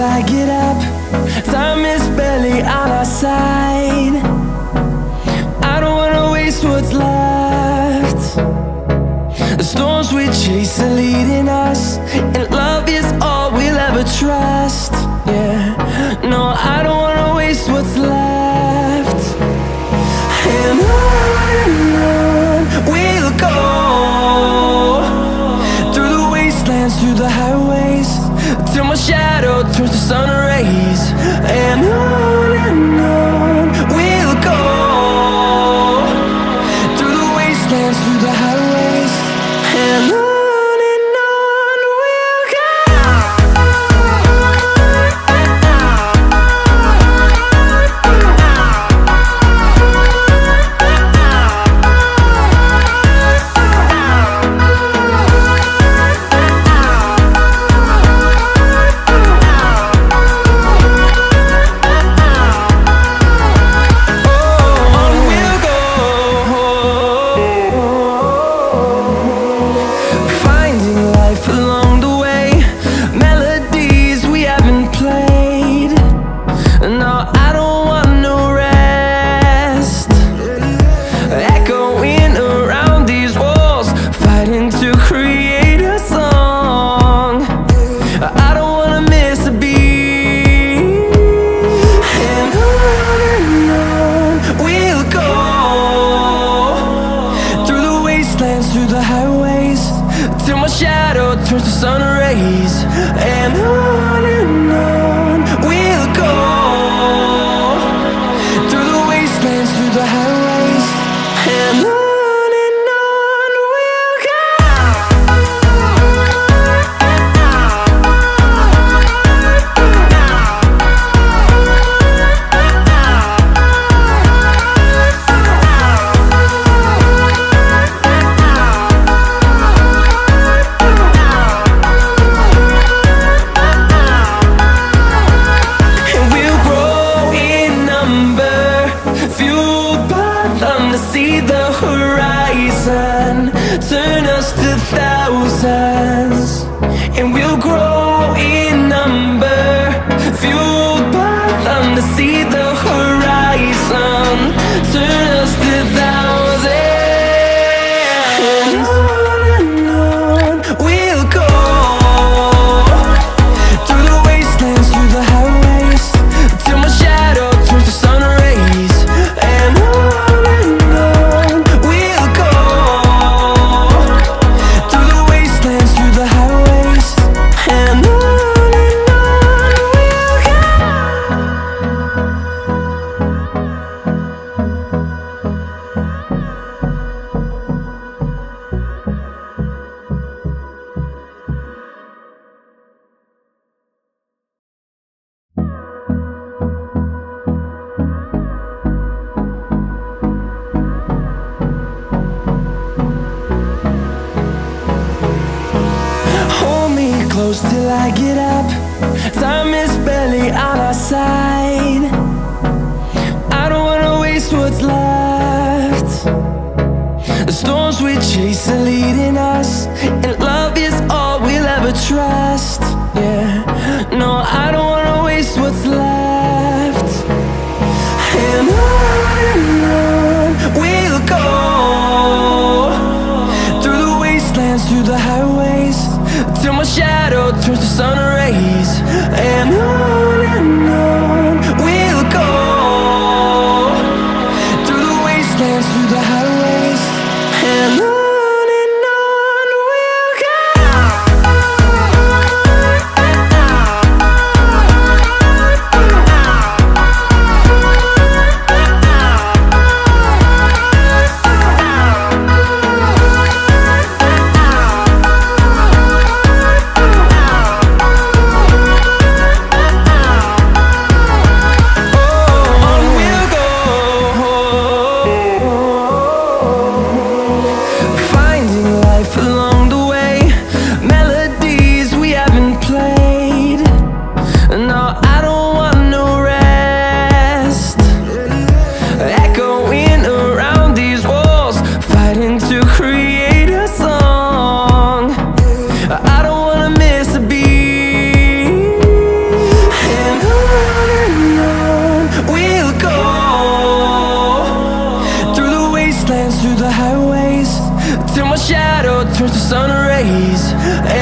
till I get up. Time is barely on our side. I don't wanna waste what's left. The storms we chase are leading us, and love is all we'll ever trust. Yeah, no, I don't wanna waste what's left. And on we'll go, through the wastelands, through the highways, till my shadow turns to sun rays. And on we'll go, through the wastelands, through the highways, and on. Through the highways, till my shadow turns to sun rays. And on we'll go, through the wastelands, through the highways, and on. See the horizon turn us to thousands, and we'll grow in number, fueled by them. To see the horizon turn us to thousands, and on we'll go, through the wastelands, through the highways, till my shadow turns to sun rays. And on close till I get up. Time is barely on our side. I don't wanna waste what's left. The storms we chase are leading us, and love is all we'll ever trust. Yeah, no, I don't wanna waste what's left. And on we'll go, through the wastelands, through the highways, till my shadow turns to sun rays. And on we'll go, through the wastelands, through the highways, and on.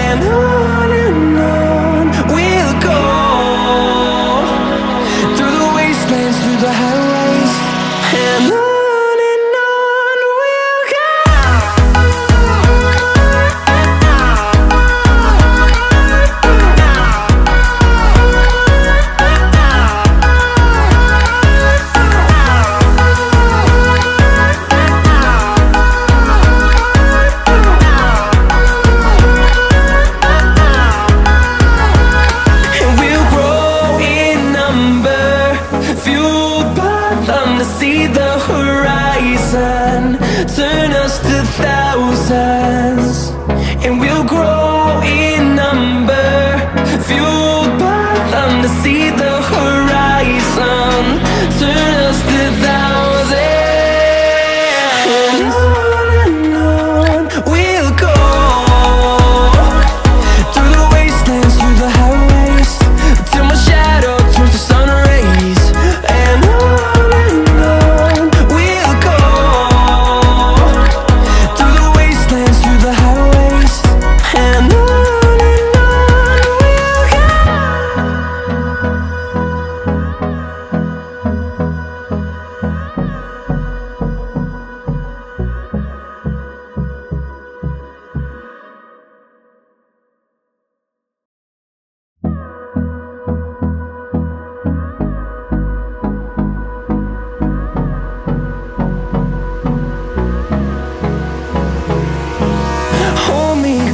and on we'll go, through the wastelands, through the highways, and on we'll go. See the horizon, turn us to thousands, and we'll grow in number, fueled by them to see the horizon, turn us to thousands, and on we'll go, through the wastelands, through the highways, till my shadow turns to sun rays, and on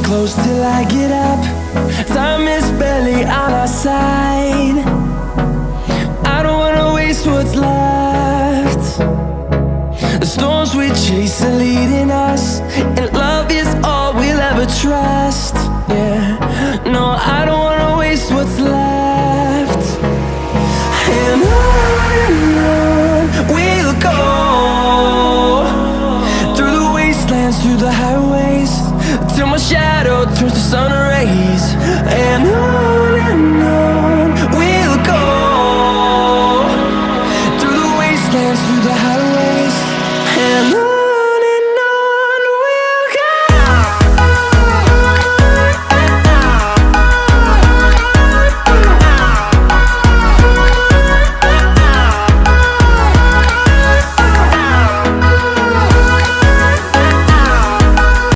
close till I get up. Time is barely on our side. I don't wanna waste what's left. The storms we chase are leading us, and love is all we'll ever trust. Yeah, no, I don't wanna waste what's left. And on we'll go, through the wastelands, through the highways, till my shadow